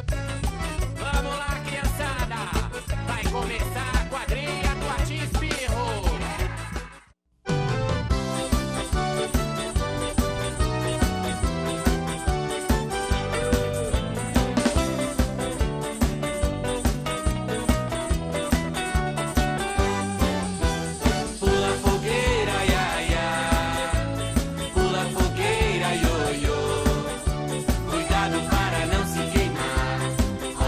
Vamos lá, criançada! Vai começar a quadrilha do Atispirro! Pula fogueira, ia, ia. Pula fogueira, ioiô. Cuidado para não se queimar.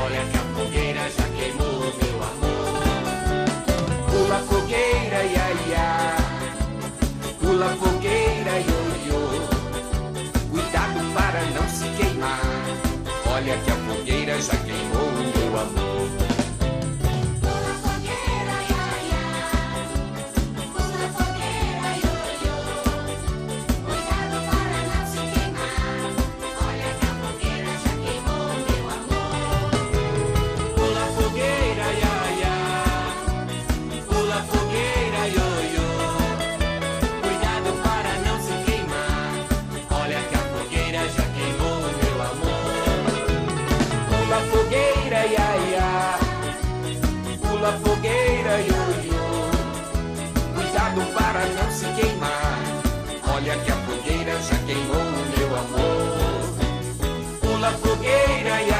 Olha que a fogueira já queimou, meu amor. Pula fogueira, ia, ia. Pula fogueira, ioiô. Cuidado para não se queimar. Olha que a fogueira já queimou, meu amor. Pula fogueira, ia, ia. Pula fogueira, ioiô. Cuidado para não se queimar. Olha que a fogueira já queimou, meu amor. Pula fogueira, ia, ia. Pula fogueira, ioiô. Cuidado para não se queimar. Olha que a fogueira já queimou, meu amor. Pula fogueira, ia, ia. Pula fogueira, ioiô. Cuidado para não se queimar. Olha que a fogueira já queimou, meu amor. Pula fogueira, ia,